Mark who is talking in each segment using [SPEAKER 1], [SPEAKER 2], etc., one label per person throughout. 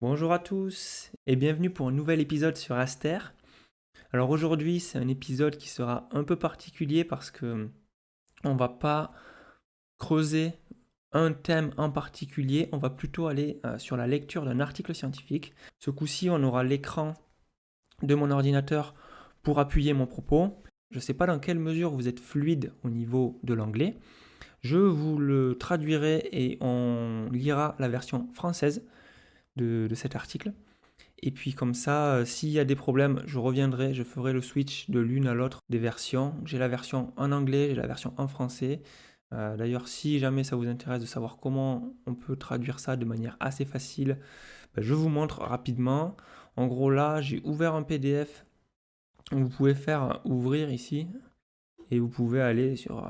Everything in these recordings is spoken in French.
[SPEAKER 1] Bonjour à tous et bienvenue pour un nouvel épisode sur Aster. Alors aujourd'hui, c'est un épisode qui sera un peu particulier parce que on va pas creuser un thème en particulier, on va plutôt aller sur la lecture d'un article scientifique. Ce coup-ci, on aura l'écran de mon ordinateur pour appuyer mon propos. Je ne sais pas dans quelle mesure vous êtes fluide au niveau de l'anglais. Je vous le traduirai et on lira la version française de cet article. Et puis comme ça, s'il y a des problèmes, je reviendrai, je ferai le switch de l'une à l'autre des versions. J'ai la version en anglais, j'ai la version en français. D'ailleurs, si jamais ça vous intéresse de savoir comment on peut traduire ça de manière assez facile, je vous montre rapidement. En gros là, j'ai ouvert un PDF. Vous pouvez faire ouvrir ici et vous pouvez aller sur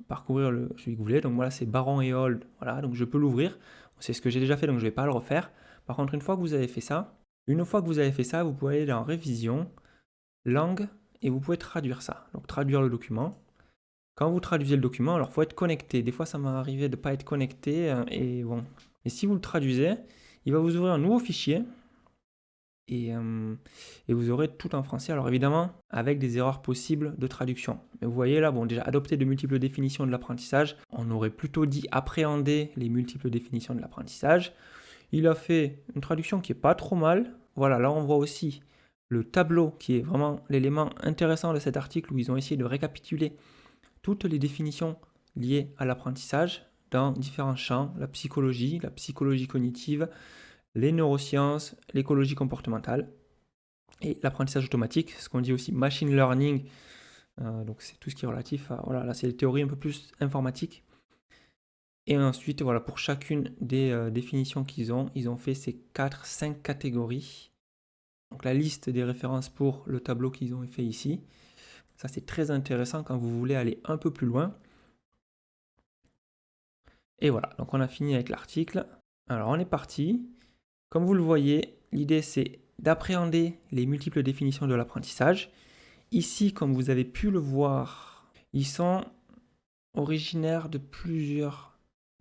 [SPEAKER 1] parcourir celui que vous voulez. Donc voilà, c'est Baron et Hold. Voilà, donc je peux l'ouvrir. C'est ce que j'ai déjà fait, donc je ne vais pas le refaire. Par contre, une fois que vous avez fait ça, vous pouvez aller dans Révision, Langue, et vous pouvez traduire ça. Donc traduire le document. Quand vous traduisez le document, alors il faut être connecté. Des fois, ça m'est arrivé de ne pas être connecté. Et bon. Et si vous le traduisez, il va vous ouvrir un nouveau fichier. Et vous aurez tout en français. Alors évidemment, avec des erreurs possibles de traduction. Mais vous voyez là, bon, déjà adopter de multiples définitions de l'apprentissage. On aurait plutôt dit appréhender les multiples définitions de l'apprentissage. Il a fait une traduction qui est pas trop mal. Voilà, là on voit aussi le tableau qui est vraiment l'élément intéressant de cet article où ils ont essayé de récapituler toutes les définitions liées à l'apprentissage dans différents champs, la psychologie cognitive, les neurosciences, l'écologie comportementale et l'apprentissage automatique, ce qu'on dit aussi machine learning. Donc c'est tout ce qui est relatif à, voilà, là c'est les théories un peu plus informatiques. Et ensuite, voilà, pour chacune des définitions qu'ils ont, ils ont fait ces 4-5 catégories. Donc la liste des références pour le tableau qu'ils ont fait ici. Ça, c'est très intéressant quand vous voulez aller un peu plus loin. Et voilà, donc on a fini avec l'article. Alors on est parti. Comme vous le voyez, l'idée c'est d'appréhender les multiples définitions de l'apprentissage. Ici, comme vous avez pu le voir, ils sont originaires de plusieurs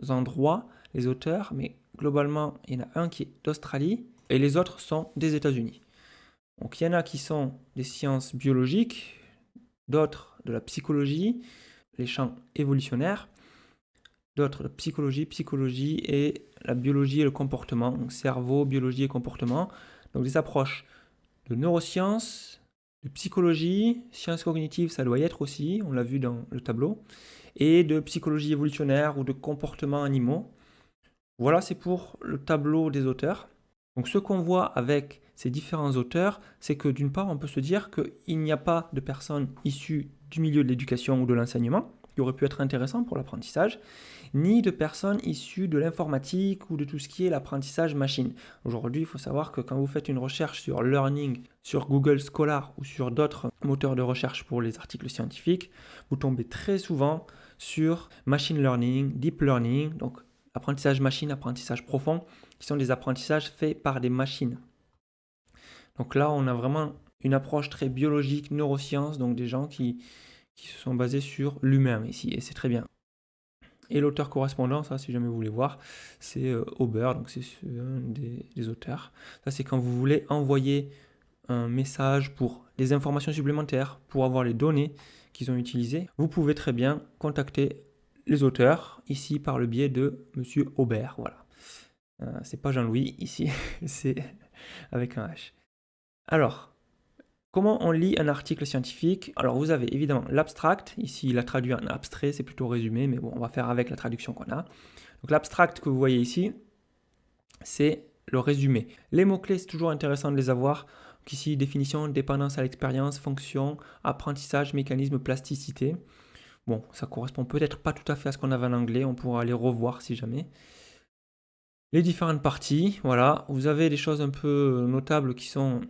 [SPEAKER 1] endroits, les auteurs, mais globalement, il y en a un qui est d'Australie et les autres sont des États-Unis. Donc il y en a qui sont des sciences biologiques, d'autres de la psychologie, les champs évolutionnaires, d'autres de psychologie et la biologie et le comportement, donc cerveau, biologie et comportement. Donc des approches de neurosciences, de psychologie, sciences cognitives, ça doit y être aussi, on l'a vu dans le tableau, et de psychologie évolutionnaire ou de comportements animaux. Voilà, c'est pour le tableau des auteurs. Donc ce qu'on voit avec ces différents auteurs, c'est que d'une part, on peut se dire qu'il n'y a pas de personnes issues du milieu de l'éducation ou de l'enseignement, qui auraient pu être intéressant pour l'apprentissage, ni de personnes issues de l'informatique ou de tout ce qui est l'apprentissage machine. Aujourd'hui, il faut savoir que quand vous faites une recherche sur learning, sur Google Scholar ou sur d'autres moteurs de recherche pour les articles scientifiques, vous tombez très souvent sur machine learning, deep learning, donc apprentissage machine, apprentissage profond, qui sont des apprentissages faits par des machines. Donc là, on a vraiment une approche très biologique, neurosciences, donc des gens qui se sont basés sur l'humain ici, et c'est très bien. Et l'auteur correspondant, ça, si jamais vous voulez voir, c'est Auber, donc c'est un des auteurs. Ça, c'est quand vous voulez envoyer un message pour des informations supplémentaires, pour avoir les données qu'ils ont utilisées. Vous pouvez très bien contacter les auteurs, ici par le biais de Monsieur Aubert, voilà. C'est pas Jean-Louis, ici, c'est avec un H. Alors, comment on lit un article scientifique? Alors vous avez évidemment l'abstract, ici il a traduit en abstrait, c'est plutôt résumé, mais bon, on va faire avec la traduction qu'on a. Donc l'abstract que vous voyez ici, c'est le résumé. Les mots-clés, c'est toujours intéressant de les avoir. Donc ici, définition, dépendance à l'expérience, fonction, apprentissage, mécanisme, plasticité. Bon, ça correspond peut-être pas tout à fait à ce qu'on avait en anglais, on pourra aller revoir si jamais. Les différentes parties, voilà, vous avez des choses un peu notables qui sont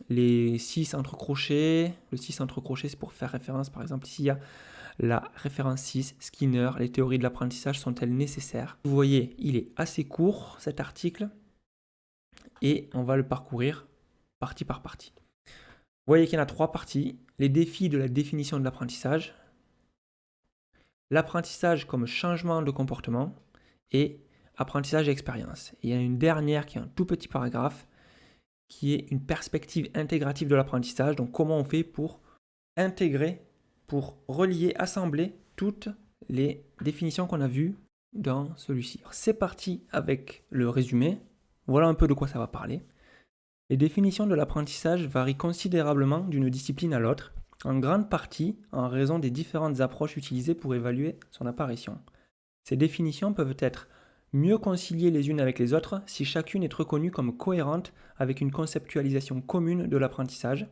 [SPEAKER 1] les 6 entre crochets. Le 6 entre crochets, c'est pour faire référence, par exemple, ici il y a la référence 6, Skinner, les théories de l'apprentissage sont-elles nécessaires? Vous voyez, il est assez court cet article et on va le parcourir partie par partie. Vous voyez qu'il y en a 3 parties. Les défis de la définition de l'apprentissage, l'apprentissage comme changement de comportement et apprentissage et expérience. Et il y a une dernière qui est un tout petit paragraphe qui est une perspective intégrative de l'apprentissage. Donc comment on fait pour intégrer, pour relier, assembler toutes les définitions qu'on a vues dans celui-ci. C'est parti avec le résumé. Voilà un peu de quoi ça va parler. Les définitions de l'apprentissage varient considérablement d'une discipline à l'autre, en grande partie en raison des différentes approches utilisées pour évaluer son apparition. Ces définitions peuvent être mieux conciliées les unes avec les autres si chacune est reconnue comme cohérente avec une conceptualisation commune de l'apprentissage,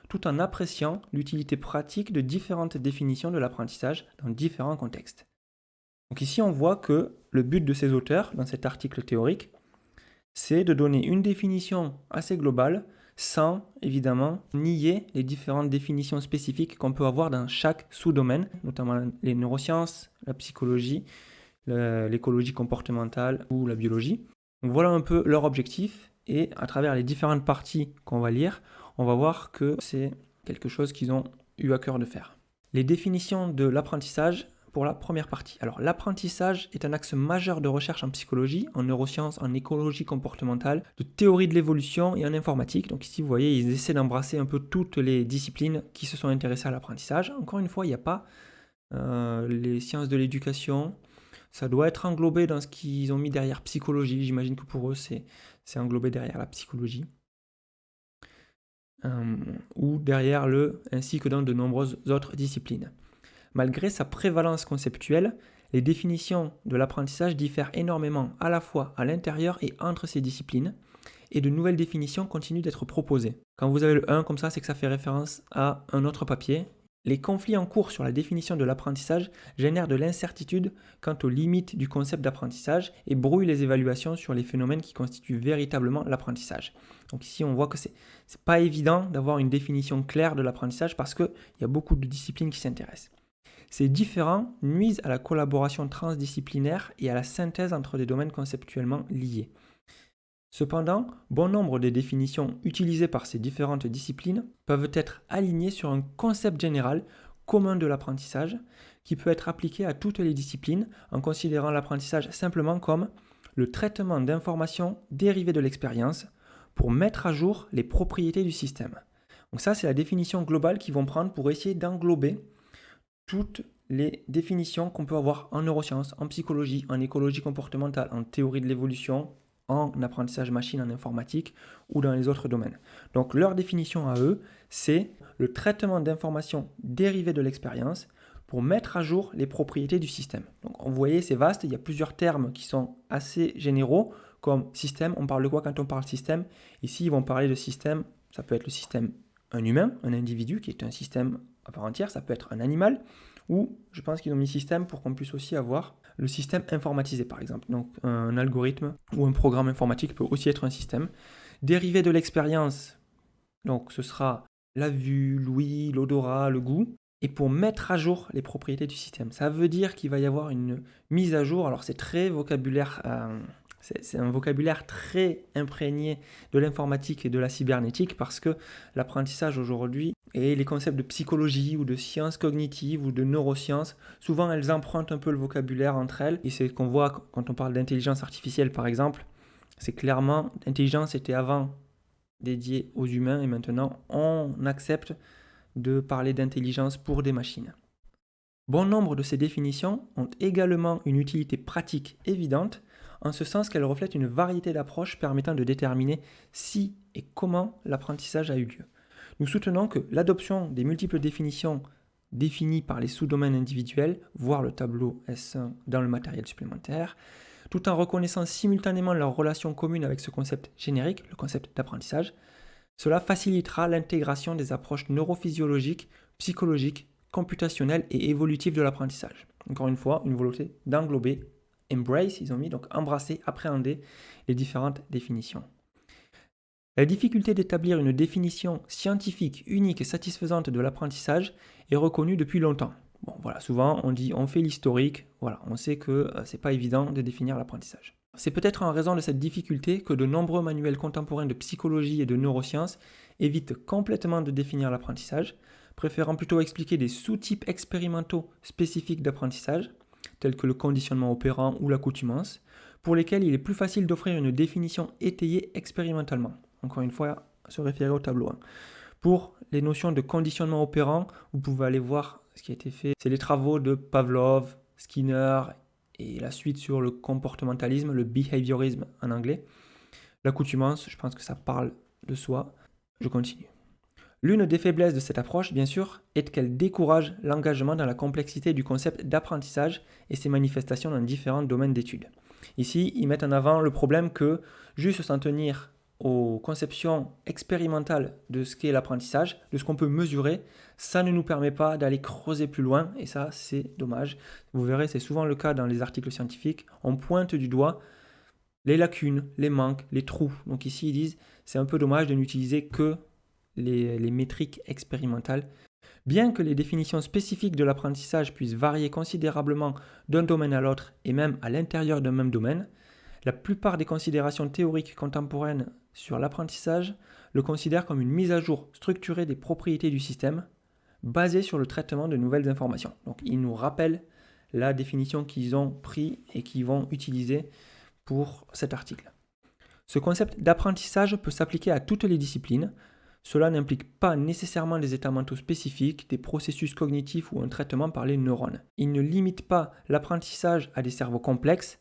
[SPEAKER 1] tout en appréciant l'utilité pratique de différentes définitions de l'apprentissage dans différents contextes. Donc ici, on voit que le but de ces auteurs, dans cet article théorique, c'est de donner une définition assez globale sans, évidemment, nier les différentes définitions spécifiques qu'on peut avoir dans chaque sous-domaine, notamment les neurosciences, la psychologie, l'écologie comportementale ou la biologie. Donc voilà un peu leur objectif et à travers les différentes parties qu'on va lire, on va voir que c'est quelque chose qu'ils ont eu à cœur de faire. Les définitions de l'apprentissage pour la première partie. Alors l'apprentissage est un axe majeur de recherche en psychologie, en neurosciences, en écologie comportementale, de théorie de l'évolution et en informatique. Donc ici vous voyez, ils essaient d'embrasser un peu toutes les disciplines qui se sont intéressées à l'apprentissage. Encore une fois, il n'y a pas les sciences de l'éducation. Ça doit être englobé dans ce qu'ils ont mis derrière psychologie. J'imagine que pour eux, c'est englobé derrière la psychologie. Ou derrière ainsi que dans de nombreuses autres disciplines. Malgré sa prévalence conceptuelle, les définitions de l'apprentissage diffèrent énormément à la fois à l'intérieur et entre ces disciplines, et de nouvelles définitions continuent d'être proposées. Quand vous avez le 1 comme ça, c'est que ça fait référence à un autre papier. Les conflits en cours sur la définition de l'apprentissage génèrent de l'incertitude quant aux limites du concept d'apprentissage et brouillent les évaluations sur les phénomènes qui constituent véritablement l'apprentissage. Donc ici, on voit que c'est pas évident d'avoir une définition claire de l'apprentissage parce qu'il y a beaucoup de disciplines qui s'intéressent. Ces différends nuisent à la collaboration transdisciplinaire et à la synthèse entre des domaines conceptuellement liés. Cependant, bon nombre des définitions utilisées par ces différentes disciplines peuvent être alignées sur un concept général commun de l'apprentissage qui peut être appliqué à toutes les disciplines en considérant l'apprentissage simplement comme le traitement d'informations dérivées de l'expérience pour mettre à jour les propriétés du système. Donc ça, c'est la définition globale qu'ils vont prendre pour essayer d'englober toutes les définitions qu'on peut avoir en neurosciences, en psychologie, en écologie comportementale, en théorie de l'évolution, en apprentissage machine, en informatique ou dans les autres domaines. Donc leur définition à eux, c'est le traitement d'informations dérivées de l'expérience pour mettre à jour les propriétés du système. Donc vous voyez, c'est vaste, il y a plusieurs termes qui sont assez généraux, comme système. On parle de quoi quand on parle système? Ici, ils vont parler de système, ça peut être le système un humain, un individu qui est un système à part entière, ça peut être un animal, ou je pense qu'ils ont mis système pour qu'on puisse aussi avoir le système informatisé par exemple. Donc un algorithme ou un programme informatique peut aussi être un système. Dérivé de l'expérience, donc ce sera la vue, l'ouïe, l'odorat, le goût, et pour mettre à jour les propriétés du système. Ça veut dire qu'il va y avoir une mise à jour, alors c'est très vocabulaire... C'est un vocabulaire très imprégné de l'informatique et de la cybernétique parce que l'apprentissage aujourd'hui et les concepts de psychologie ou de sciences cognitives ou de neurosciences, souvent elles empruntent un peu le vocabulaire entre elles. Et c'est ce qu'on voit quand on parle d'intelligence artificielle par exemple. C'est clairement, l'intelligence était avant dédiée aux humains et maintenant on accepte de parler d'intelligence pour des machines. Bon nombre de ces définitions ont également une utilité pratique évidente, en ce sens qu'elles reflètent une variété d'approches permettant de déterminer si et comment l'apprentissage a eu lieu. Nous soutenons que l'adoption des multiples définitions définies par les sous-domaines individuels, voire le tableau S1 dans le matériel supplémentaire, tout en reconnaissant simultanément leur relation commune avec ce concept générique, le concept d'apprentissage, cela facilitera l'intégration des approches neurophysiologiques, psychologiques, computationnelles et évolutives de l'apprentissage. Encore une fois, une volonté d'englober, embrace, ils ont mis, donc embrasser, appréhender les différentes définitions. La difficulté d'établir une définition scientifique, unique et satisfaisante de l'apprentissage est reconnue depuis longtemps. Bon, voilà, souvent on dit on fait l'historique, voilà, on sait que c'est pas évident de définir l'apprentissage. C'est peut-être en raison de cette difficulté que de nombreux manuels contemporains de psychologie et de neurosciences évitent complètement de définir l'apprentissage, préférant plutôt expliquer des sous-types expérimentaux spécifiques d'apprentissage, tels que le conditionnement opérant ou l'accoutumance, pour lesquels il est plus facile d'offrir une définition étayée expérimentalement. Encore une fois, se référer au tableau 1. Pour les notions de conditionnement opérant, vous pouvez aller voir ce qui a été fait. C'est les travaux de Pavlov, Skinner et la suite sur le comportementalisme, le behaviorisme en anglais. L'accoutumance, je pense que ça parle de soi. Je continue. L'une des faiblesses de cette approche, bien sûr, est qu'elle décourage l'engagement dans la complexité du concept d'apprentissage et ses manifestations dans différents domaines d'études. Ici, ils mettent en avant le problème que juste s'en tenir aux conceptions expérimentales de ce qu'est l'apprentissage, de ce qu'on peut mesurer, ça ne nous permet pas d'aller creuser plus loin, et ça, c'est dommage. Vous verrez, c'est souvent le cas dans les articles scientifiques, on pointe du doigt les lacunes, les manques, les trous. Donc ici, ils disent, c'est un peu dommage de n'utiliser que les métriques expérimentales. Bien que les définitions spécifiques de l'apprentissage puissent varier considérablement d'un domaine à l'autre et même à l'intérieur d'un même domaine, la plupart des considérations théoriques contemporaines sur l'apprentissage le considèrent comme une mise à jour structurée des propriétés du système basée sur le traitement de nouvelles informations. Donc ils nous rappellent la définition qu'ils ont pris et qu'ils vont utiliser pour cet article. Ce concept d'apprentissage peut s'appliquer à toutes les disciplines. Cela n'implique pas nécessairement des états mentaux spécifiques, des processus cognitifs ou un traitement par les neurones. Il ne limite pas l'apprentissage à des cerveaux complexes.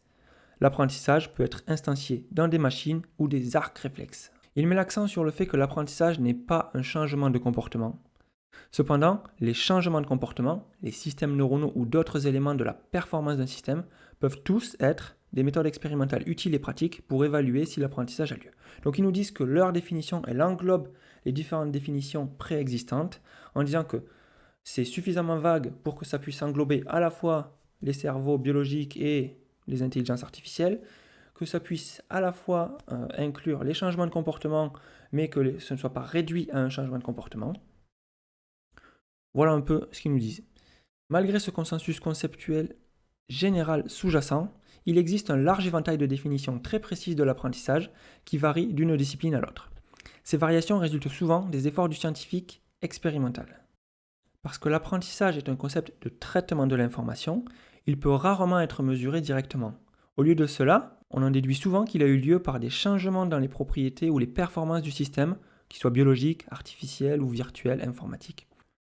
[SPEAKER 1] L'apprentissage peut être instancié dans des machines ou des arcs réflexes. Il met l'accent sur le fait que l'apprentissage n'est pas un changement de comportement. Cependant, les changements de comportement, les systèmes neuronaux ou d'autres éléments de la performance d'un système peuvent tous être des méthodes expérimentales utiles et pratiques pour évaluer si l'apprentissage a lieu. Donc ils nous disent que leur définition, elle englobe les différentes définitions préexistantes en disant que c'est suffisamment vague pour que ça puisse englober à la fois les cerveaux biologiques et les intelligences artificielles, que ça puisse à la fois inclure les changements de comportement, mais que ce ne soit pas réduit à un changement de comportement. Voilà un peu ce qu'ils nous disent. Malgré ce consensus conceptuel général sous-jacent, il existe un large éventail de définitions très précises de l'apprentissage qui varient d'une discipline à l'autre. Ces variations résultent souvent des efforts du scientifique expérimental. Parce que l'apprentissage est un concept de traitement de l'information, il peut rarement être mesuré directement. Au lieu de cela, on en déduit souvent qu'il a eu lieu par des changements dans les propriétés ou les performances du système, qu'ils soient biologiques, artificiels ou virtuels, informatiques.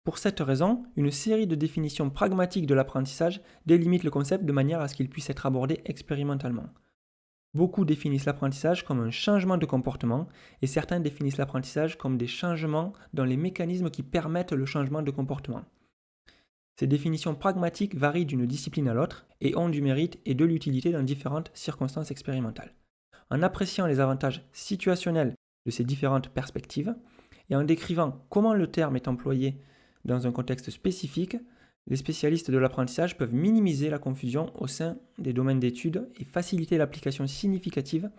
[SPEAKER 1] Pour cette raison, une série de définitions pragmatiques de l'apprentissage délimite le concept de manière à ce qu'il puisse être abordé expérimentalement. Beaucoup définissent l'apprentissage comme un changement de comportement et certains définissent l'apprentissage comme des changements dans les mécanismes qui permettent le changement de comportement. Ces définitions pragmatiques varient d'une discipline à l'autre et ont du mérite et de l'utilité dans différentes circonstances expérimentales. En appréciant les avantages situationnels de ces différentes perspectives et en décrivant comment le terme est employé dans un contexte spécifique, les spécialistes de l'apprentissage peuvent minimiser la confusion au sein des domaines d'études et faciliter l'application significative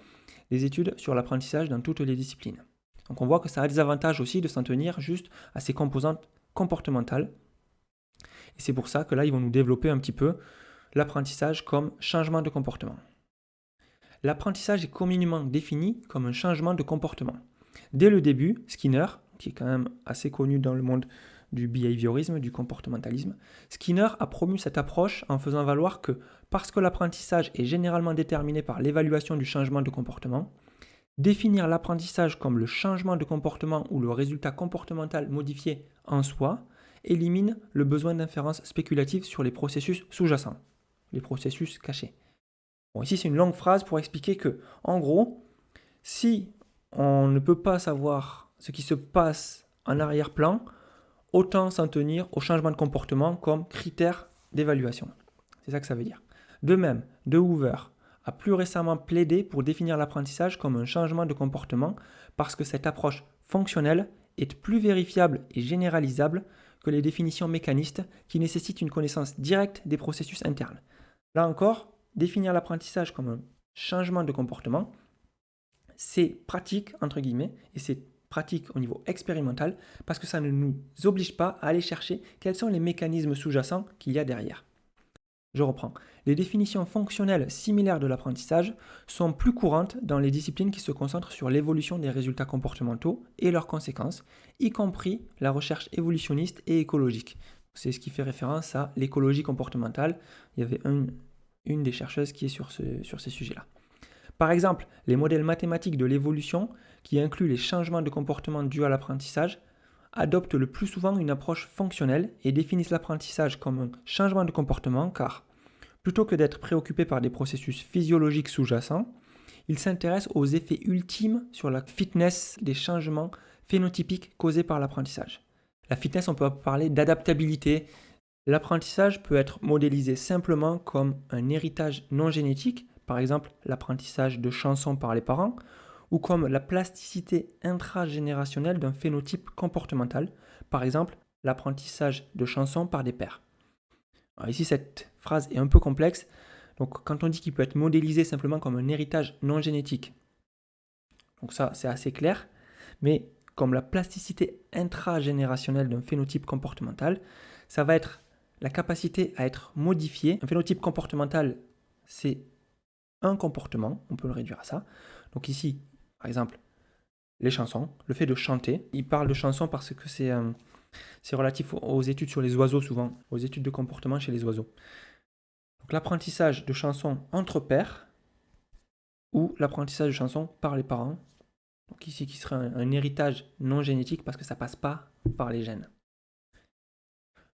[SPEAKER 1] des études sur l'apprentissage dans toutes les disciplines. Donc on voit que ça a des avantages aussi de s'en tenir juste à ces composantes comportementales. Et c'est pour ça que là, ils vont nous développer un petit peu l'apprentissage comme changement de comportement. L'apprentissage est communément défini comme un changement de comportement. Dès le début, Skinner, qui est quand même assez connu dans le monde du behaviorisme, du comportementalisme, Skinner a promu cette approche en faisant valoir que parce que l'apprentissage est généralement déterminé par l'évaluation du changement de comportement, définir l'apprentissage comme le changement de comportement ou le résultat comportemental modifié en soi élimine le besoin d'inférences spéculatives sur les processus sous-jacents, les processus cachés. Bon, ici c'est une longue phrase pour expliquer que, en gros, si on ne peut pas savoir ce qui se passe en arrière-plan, autant s'en tenir au changement de comportement comme critère d'évaluation. C'est ça que ça veut dire. De même, De Hoover a plus récemment plaidé pour définir l'apprentissage comme un changement de comportement parce que cette approche fonctionnelle est plus vérifiable et généralisable que les définitions mécanistes qui nécessitent une connaissance directe des processus internes. Là encore, définir l'apprentissage comme un changement de comportement, c'est pratique, entre guillemets, et c'est pratique au niveau expérimental parce que ça ne nous oblige pas à aller chercher quels sont les mécanismes sous-jacents qu'il y a derrière. Je reprends. Les définitions fonctionnelles similaires de l'apprentissage sont plus courantes dans les disciplines qui se concentrent sur l'évolution des résultats comportementaux et leurs conséquences, y compris la recherche évolutionniste et écologique. C'est ce qui fait référence à l'écologie comportementale. Il y avait une une des chercheuses qui est sur ces sujets-là. Par exemple, les modèles mathématiques de l'évolution, qui incluent les changements de comportement dus à l'apprentissage, adoptent le plus souvent une approche fonctionnelle et définissent l'apprentissage comme un changement de comportement car, plutôt que d'être préoccupés par des processus physiologiques sous-jacents, ils s'intéressent aux effets ultimes sur la fitness des changements phénotypiques causés par l'apprentissage. La fitness, on peut parler d'adaptabilité. L'apprentissage peut être modélisé simplement comme un héritage non génétique, par exemple l'apprentissage de chansons par les parents, ou comme la plasticité intragénérationnelle d'un phénotype comportemental, par exemple l'apprentissage de chansons par des pairs. Alors ici, cette phrase est un peu complexe, donc quand on dit qu'il peut être modélisé simplement comme un héritage non génétique, donc ça c'est assez clair, mais comme la plasticité intragénérationnelle d'un phénotype comportemental, ça va être la capacité à être modifié. Un phénotype comportemental, c'est un comportement, on peut le réduire à ça. Donc ici, par exemple, les chansons, le fait de chanter. Il parle de chansons parce que c'est relatif aux études sur les oiseaux souvent, aux études de comportement chez les oiseaux. Donc l'apprentissage de chansons entre pairs ou l'apprentissage de chansons par les parents. Donc ici qui serait un héritage non génétique parce que ça ne passe pas par les gènes.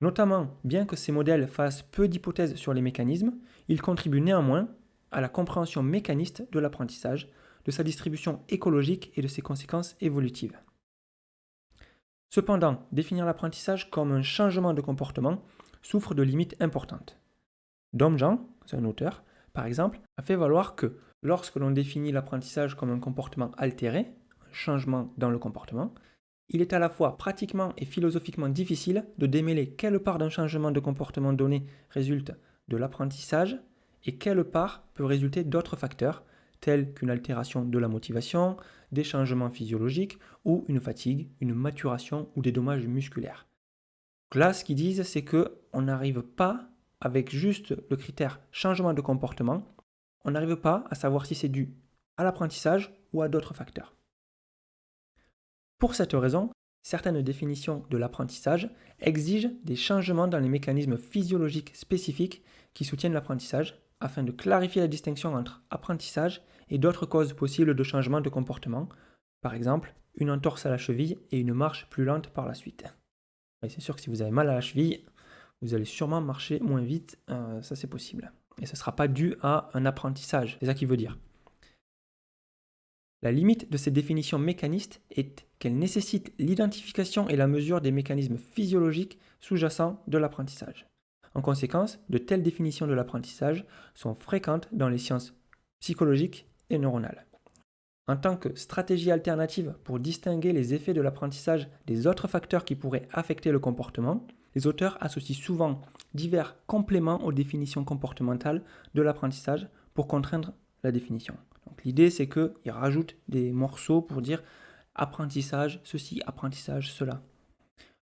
[SPEAKER 1] Notamment, bien que ces modèles fassent peu d'hypothèses sur les mécanismes, ils contribuent néanmoins à la compréhension mécaniste de l'apprentissage, de sa distribution écologique et de ses conséquences évolutives. Cependant, définir l'apprentissage comme un changement de comportement souffre de limites importantes. Domjean, c'est un auteur, par exemple, a fait valoir que lorsque l'on définit l'apprentissage comme un comportement altéré, un changement dans le comportement, il est à la fois pratiquement et philosophiquement difficile de démêler quelle part d'un changement de comportement donné résulte de l'apprentissage et quelle part peut résulter d'autres facteurs, tels qu'une altération de la motivation, des changements physiologiques ou une fatigue, une maturation ou des dommages musculaires. Donc là, ce qu'ils disent, c'est qu'on n'arrive pas, avec juste le critère changement de comportement, on n'arrive pas à savoir si c'est dû à l'apprentissage ou à d'autres facteurs. Pour cette raison, certaines définitions de l'apprentissage exigent des changements dans les mécanismes physiologiques spécifiques qui soutiennent l'apprentissage, afin de clarifier la distinction entre apprentissage et d'autres causes possibles de changement de comportement, par exemple une entorse à la cheville et une marche plus lente par la suite. Et c'est sûr que si vous avez mal à la cheville, vous allez sûrement marcher moins vite, ça c'est possible. Et ce ne sera pas dû à un apprentissage, c'est ça qu'il veut dire. La limite de ces définitions mécanistes est qu'elles nécessitent l'identification et la mesure des mécanismes physiologiques sous-jacents de l'apprentissage. En conséquence, de telles définitions de l'apprentissage sont fréquentes dans les sciences psychologiques et neuronales. En tant que stratégie alternative pour distinguer les effets de l'apprentissage des autres facteurs qui pourraient affecter le comportement, les auteurs associent souvent divers compléments aux définitions comportementales de l'apprentissage pour contraindre la définition. Donc l'idée, c'est qu'ils rajoutent des morceaux pour dire apprentissage, ceci, apprentissage, cela.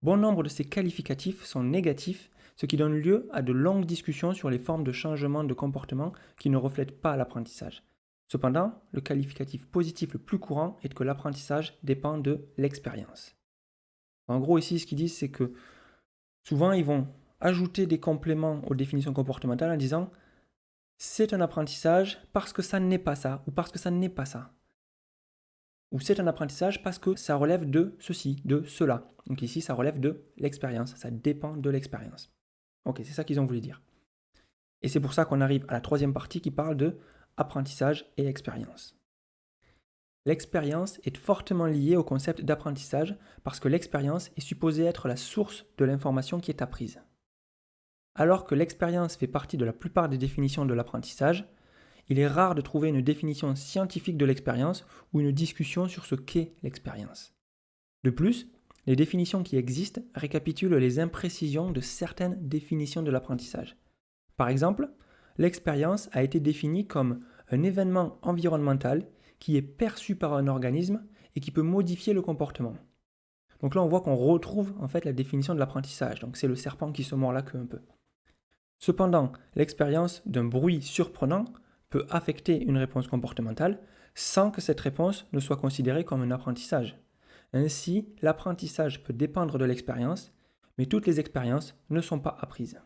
[SPEAKER 1] Bon nombre de ces qualificatifs sont négatifs, ce qui donne lieu à de longues discussions sur les formes de changement de comportement qui ne reflètent pas l'apprentissage. Cependant, le qualificatif positif le plus courant est que l'apprentissage dépend de l'expérience. En gros, ici, ce qu'ils disent, c'est que souvent, ils vont ajouter des compléments aux définitions comportementales en disant c'est un apprentissage parce que ça n'est pas ça, ou parce que ça n'est pas ça. Ou c'est un apprentissage parce que ça relève de ceci, de cela. Donc ici, ça relève de l'expérience, ça dépend de l'expérience. Ok, c'est ça qu'ils ont voulu dire. Et c'est pour ça qu'on arrive à la troisième partie qui parle de apprentissage et expérience. L'expérience est fortement liée au concept d'apprentissage parce que l'expérience est supposée être la source de l'information qui est apprise. Alors que l'expérience fait partie de la plupart des définitions de l'apprentissage, il est rare de trouver une définition scientifique de l'expérience ou une discussion sur ce qu'est l'expérience. De plus, les définitions qui existent récapitulent les imprécisions de certaines définitions de l'apprentissage. Par exemple, l'expérience a été définie comme un événement environnemental qui est perçu par un organisme et qui peut modifier le comportement. Donc là, on voit qu'on retrouve en fait la définition de l'apprentissage. Donc c'est le serpent qui se mord la queue un peu. Cependant, l'expérience d'un bruit surprenant peut affecter une réponse comportementale sans que cette réponse ne soit considérée comme un apprentissage. Ainsi, l'apprentissage peut dépendre de l'expérience, mais toutes les expériences ne sont pas apprises.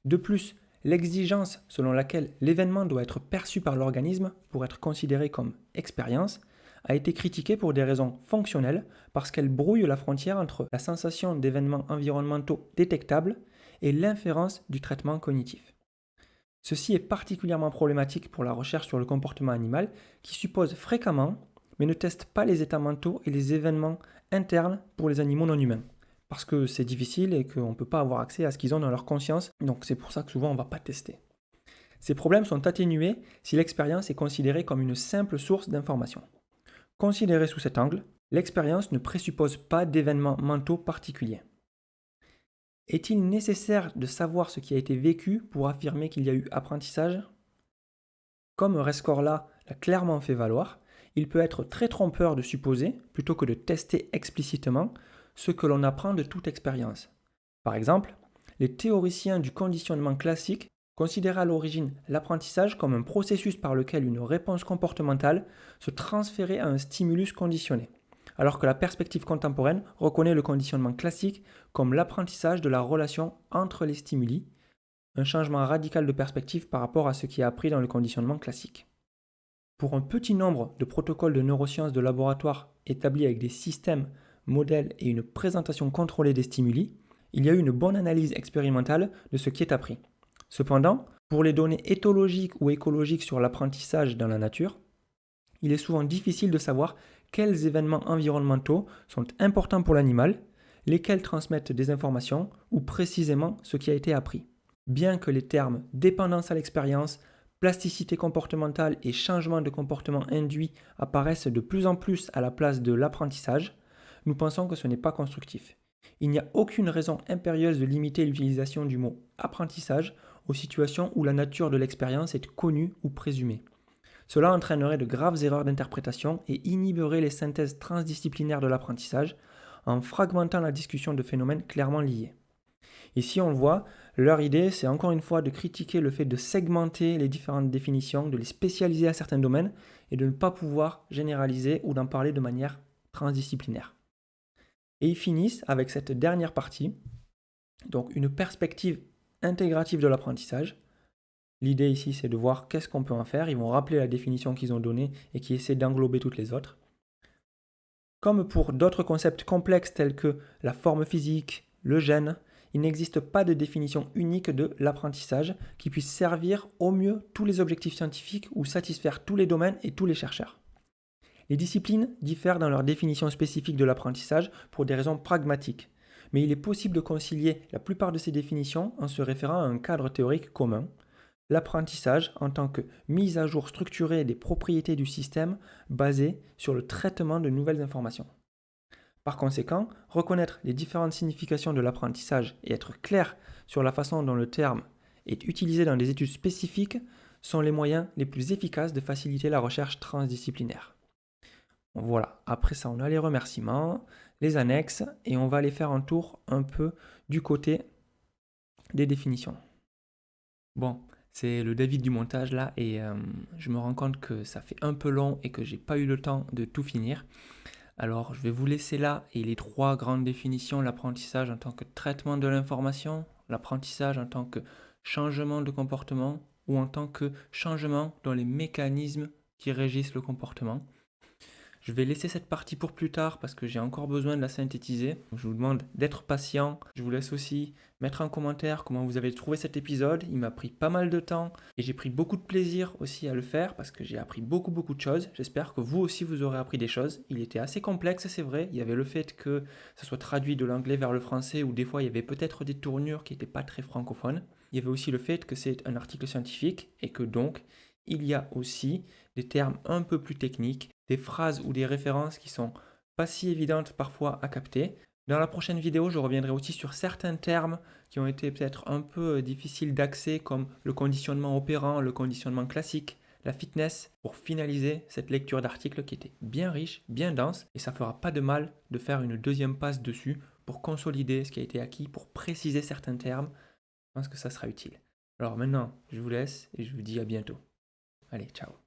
[SPEAKER 1] De plus, L'exigence selon laquelle l'événement doit être perçu par l'organisme pour être considéré comme expérience a été critiquée pour des raisons fonctionnelles parce qu'elle brouille la frontière entre la sensation d'événements environnementaux détectables et l'inférence du traitement cognitif. Ceci est particulièrement problématique pour la recherche sur le comportement animal qui suppose fréquemment mais ne teste pas les états mentaux et les événements internes pour les animaux non humains. Parce que c'est difficile et qu'on ne peut pas avoir accès à ce qu'ils ont dans leur conscience, donc c'est pour ça que souvent on ne va pas tester. Ces problèmes sont atténués si l'expérience est considérée comme une simple source d'information. Considérée sous cet angle, l'expérience ne présuppose pas d'événements mentaux particuliers. Est-il nécessaire de savoir ce qui a été vécu pour affirmer qu'il y a eu apprentissage ? Comme Rescorla l'a clairement fait valoir, il peut être très trompeur de supposer, plutôt que de tester explicitement, ce que l'on apprend de toute expérience. Par exemple, les théoriciens du conditionnement classique considéraient à l'origine l'apprentissage comme un processus par lequel une réponse comportementale se transférait à un stimulus conditionné, alors que la perspective contemporaine reconnaît le conditionnement classique comme l'apprentissage de la relation entre les stimuli, un changement radical de perspective par rapport à ce qui est appris dans le conditionnement classique. Pour un petit nombre de protocoles de neurosciences de laboratoire établis avec des systèmes, modèles et une présentation contrôlée des stimuli, il y a eu une bonne analyse expérimentale de ce qui est appris. Cependant, pour les données éthologiques ou écologiques sur l'apprentissage dans la nature, il est souvent difficile de savoir quels événements environnementaux sont importants pour l'animal, lesquels transmettent des informations ou précisément ce qui a été appris. Bien que les termes dépendance à l'expérience, plasticité comportementale et changement de comportement induit apparaissent de plus en plus à la place de l'apprentissage, nous pensons que ce n'est pas constructif. Il n'y a aucune raison impérieuse de limiter l'utilisation du mot apprentissage aux situations où la nature de l'expérience est connue ou présumée. Cela entraînerait de graves erreurs d'interprétation et inhiberait les synthèses transdisciplinaires de l'apprentissage en fragmentant la discussion de phénomènes clairement liés. Ici, on le voit, leur idée, c'est encore une fois de critiquer le fait de segmenter les différentes définitions, de les spécialiser à certains domaines et de ne pas pouvoir généraliser ou d'en parler de manière transdisciplinaire. Et ils finissent avec cette dernière partie, donc une perspective intégrative de l'apprentissage. L'idée ici, c'est de voir qu'est-ce qu'on peut en faire. Ils vont rappeler la définition qu'ils ont donnée et qui essaie d'englober toutes les autres. Comme pour d'autres concepts complexes tels que la forme physique, le gène, il n'existe pas de définition unique de l'apprentissage qui puisse servir au mieux tous les objectifs scientifiques ou satisfaire tous les domaines et tous les chercheurs. Les disciplines diffèrent dans leur définition spécifique de l'apprentissage pour des raisons pragmatiques, mais il est possible de concilier la plupart de ces définitions en se référant à un cadre théorique commun, l'apprentissage en tant que mise à jour structurée des propriétés du système basée sur le traitement de nouvelles informations. Par conséquent, reconnaître les différentes significations de l'apprentissage et être clair sur la façon dont le terme est utilisé dans des études spécifiques sont les moyens les plus efficaces de faciliter la recherche transdisciplinaire. Voilà, après ça on a les remerciements, les annexes et on va aller faire un tour un peu du côté des définitions. Bon, c'est le David du montage là et je me rends compte que ça fait un peu long et que j'ai pas eu le temps de tout finir. Alors, je vais vous laisser là et les trois grandes définitions, l'apprentissage en tant que traitement de l'information, l'apprentissage en tant que changement de comportement ou en tant que changement dans les mécanismes qui régissent le comportement. Je vais laisser cette partie pour plus tard parce que j'ai encore besoin de la synthétiser. Je vous demande d'être patient. Je vous laisse aussi mettre en commentaire comment vous avez trouvé cet épisode. Il m'a pris pas mal de temps et j'ai pris beaucoup de plaisir aussi à le faire parce que j'ai appris beaucoup de choses. J'espère que vous aussi vous aurez appris des choses. Il était assez complexe, c'est vrai. Il y avait le fait que ça soit traduit de l'anglais vers le français ou des fois il y avait peut-être des tournures qui n'étaient pas très francophones. Il y avait aussi le fait que c'est un article scientifique et que donc il y a aussi des termes un peu plus techniques, des phrases ou des références qui sont pas si évidentes parfois à capter. Dans la prochaine vidéo, je reviendrai aussi sur certains termes qui ont été peut-être un peu difficiles d'accès comme le conditionnement opérant, le conditionnement classique, la fitness, pour finaliser cette lecture d'article qui était bien riche, bien dense et ça fera pas de mal de faire une deuxième passe dessus pour consolider ce qui a été acquis, pour préciser certains termes. Je pense que ça sera utile. Alors maintenant, je vous laisse et je vous dis à bientôt. Allez, ciao.